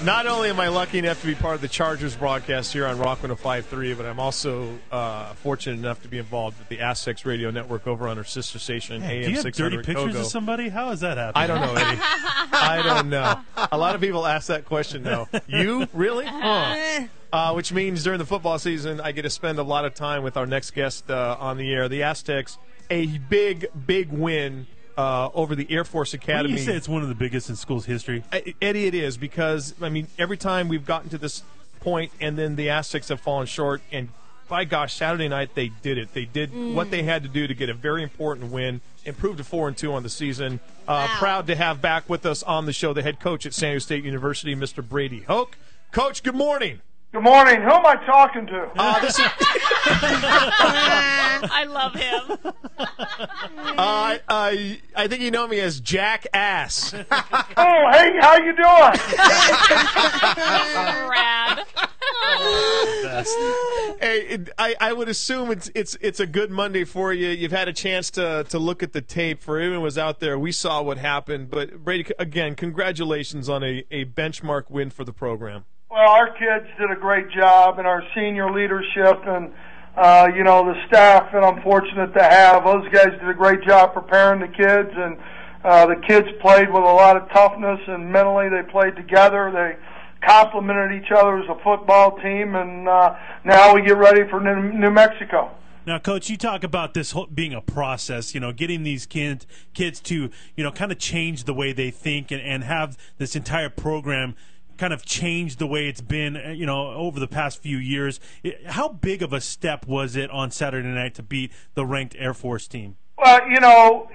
Not only am I lucky enough to be part of the Chargers broadcast here on Rock 105.3, but I'm also fortunate enough to be involved with the Aztecs Radio Network over on our sister station, AM 600. Do you have dirty pictures Kogo. of somebody? How is that happening? I don't know, Eddie. I don't know. A lot of people ask that question, though. You? Really? Which means during the football season, I get to spend a lot of time with our next guest on the air. The Aztecs, a big, big win over the Air Force Academy. Wouldn't you say it's one of the biggest in school's history? Eddie, it is, because, I mean, every time we've gotten to this point and then the Aztecs have fallen short, and by gosh, Saturday night they did it. They did what they had to do to get a very important win, improved to 4-2 on the season. Proud to have back with us on the show the head coach at San Diego State University, Mr. Brady Hoke. Coach, good morning. Good morning. Who am I talking to? This is I love him. I think you know me as Jack Ass. Oh, hey, how you doing? Rad. Hey, I would assume it's a good Monday for you. You've had a chance to look at the tape. For everyone who was out there, we saw what happened. But, Brady, again, congratulations on a benchmark win for the program. Well, our kids did a great job, and our senior leadership and, the staff that I'm fortunate to have. Those guys did a great job preparing the kids, and the kids played with a lot of toughness, and mentally they played together. They complemented each other as a football team, and now we get ready for New Mexico. Now, Coach, you talk about this whole, being a process, getting these kids to, kind of change the way they think and have this entire program kind of changed the way it's been, over the past few years. How big of a step was it on Saturday night to beat the ranked Air Force team? Well,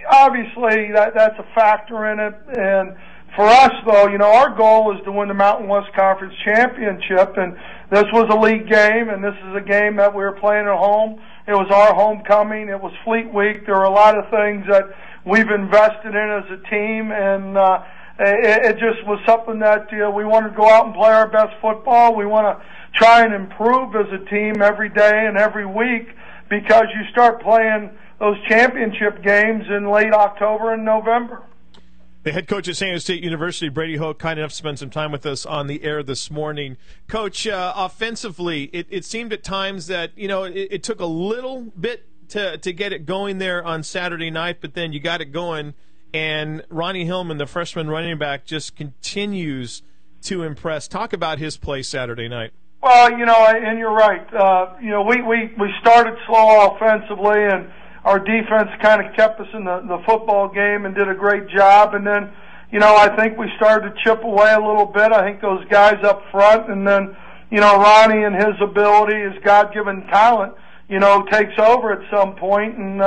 obviously that's a factor in it. And for us, though, our goal is to win the Mountain West Conference Championship. And this was a league game, and this is a game that we were playing at home. It was our homecoming. It was Fleet Week. There were a lot of things that we've invested in as a team, and it just was something that we want to go out and play our best football. We want to try and improve as a team every day and every week, because you start playing those championship games in late October and November. The head coach at San Diego State University, Brady Hoke, kind enough to spend some time with us on the air this morning. Coach, offensively, it seemed at times that, it took a little bit to get it going there on Saturday night, but then you got it going. And Ronnie Hillman, the freshman running back, just continues to impress. Talk about his play Saturday night. Well, and you're right. We started slow offensively, and our defense kind of kept us in the football game and did a great job. And then, I think we started to chip away a little bit. I think those guys up front, and then, Ronnie and his ability, his God-given talent, takes over at some point, and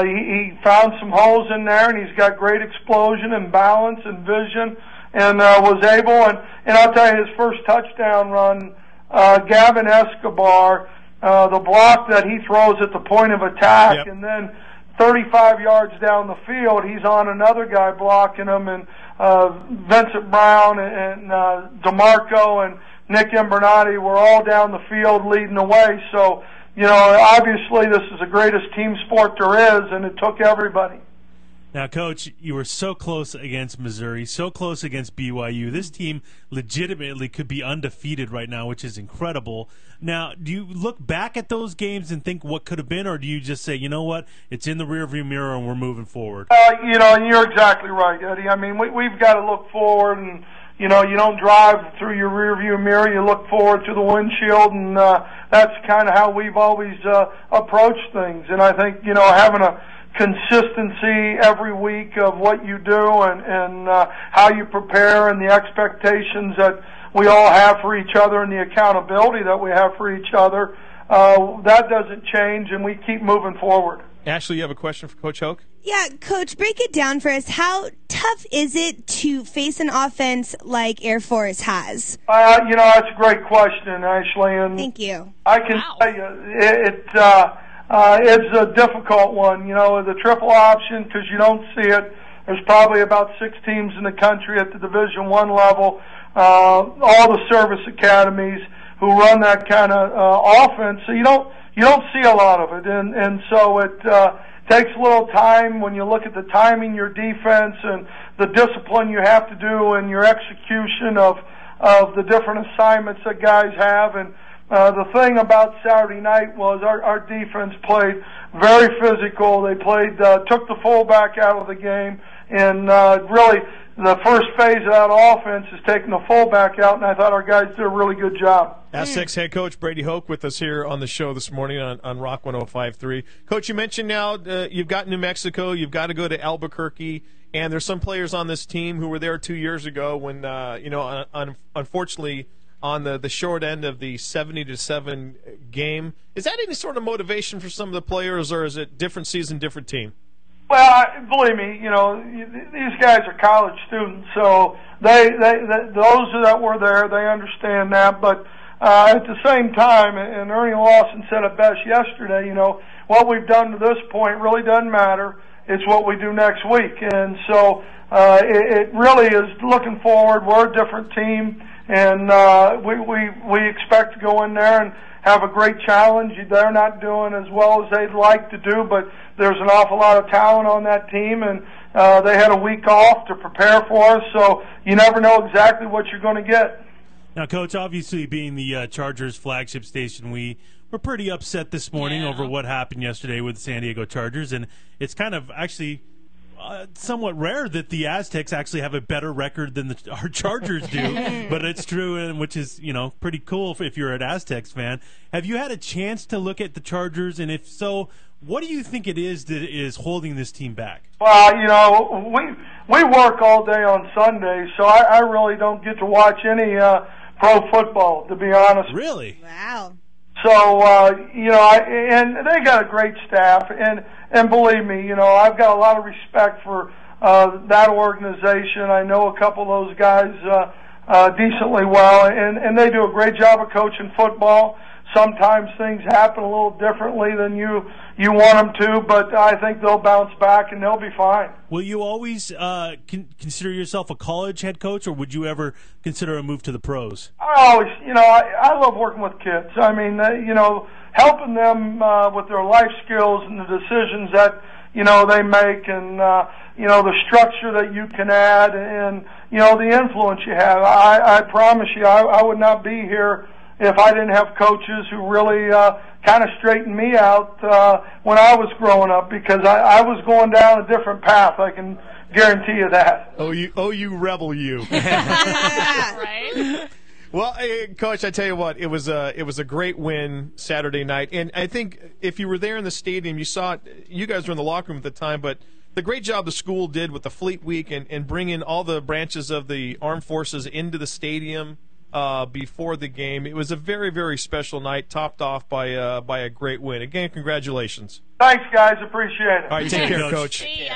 he found some holes in there, and he's got great explosion and balance and vision, and was able. And I'll tell you, his first touchdown run, Gavin Escobar, the block that he throws at the point of attack, yep. And then 35 yards down the field, he's on another guy blocking him, and Vincent Brown and DeMarco and Nick Imbernati were all down the field leading the way. So, obviously this is the greatest team sport there is, and it took everybody. Now, Coach, you were so close against Missouri, so close against BYU. This team legitimately could be undefeated right now, which is incredible. Now, do you look back at those games and think what could have been, or do you just say, you know what, it's in the rearview mirror and we're moving forward? And you're exactly right, Eddie. I mean, we've got to look forward, and you don't drive through your rearview mirror. You look forward to the windshield, and that's kind of how we've always approached things. And I think, having a consistency every week of what you do and how you prepare, and the expectations that we all have for each other, and the accountability that we have for each other, that doesn't change, and we keep moving forward. Ashley, you have a question for Coach Hoke? Yeah, Coach, break it down for us. How tough is it to face an offense like Air Force has? That's a great question, Ashley. And thank you. I can tell you, it's a difficult one. The triple option, because you don't see it. There's probably about 6 teams in the country at the Division I level, all the service academies who run that kind of offense. So you don't see a lot of it, and so it takes a little time when you look at the timing, your defense, and the discipline you have to do and your execution of the different assignments that guys have. And the thing about Saturday night was our defense played very physical. They played, took the fullback out of the game, and really the first phase of that offense is taking the fullback out, and I thought our guys did a really good job. Aztecs head coach Brady Hoke with us here on the show this morning on Rock 105.3. Coach, you mentioned now you've got New Mexico, you've got to go to Albuquerque, and there's some players on this team who were there 2 years ago when, unfortunately, on the short end of the 70-7 game. Is that any sort of motivation for some of the players, or is it different season, different team? Well, believe me, these guys are college students, so those that were there, they understand that. But at the same time, and Ernie Lawson said it best yesterday, what we've done to this point really doesn't matter. It's what we do next week. And so it really is looking forward. We're a different team, and we expect to go in there and have a great challenge. They're not doing as well as they'd like to do, but there's an awful lot of talent on that team, and they had a week off to prepare for us, so you never know exactly what you're going to get. Now, Coach, obviously being the Chargers flagship station, we were pretty upset this morning over what happened yesterday with the San Diego Chargers, and it's kind of actually somewhat rare that the Aztecs actually have a better record than our Chargers do, but it's true, and which is pretty cool if you're an Aztecs fan. Have you had a chance to look at the Chargers, and if so, what do you think it is that is holding this team back? Well, we work all day on Sundays, so I really don't get to watch any pro football, to be honest. Really? Wow. So, and they got a great staff, and believe me, I've got a lot of respect for that organization. I know a couple of those guys decently well, and they do a great job of coaching football. Sometimes things happen a little differently than you want them to, but I think they'll bounce back and they'll be fine. Will you always consider yourself a college head coach, or would you ever consider a move to the pros? I always, I love working with kids. I mean, helping them with their life skills and the decisions that, they make, and, the structure that you can add, and, the influence you have. I promise you, I would not be here if I didn't have coaches who really kind of straightened me out when I was growing up, because I was going down a different path. I can guarantee you that. Oh, you rebel, you. Right? Well, Coach, I tell you what, it was a great win Saturday night, and I think if you were there in the stadium, you saw it. You guys were in the locker room at the time, but the great job the school did with the Fleet Week and bringing all the branches of the armed forces into the stadium before the game. It was a very, very special night, topped off by a great win. Again, congratulations. Thanks, guys. Appreciate it. All right, take care, Coach. See ya.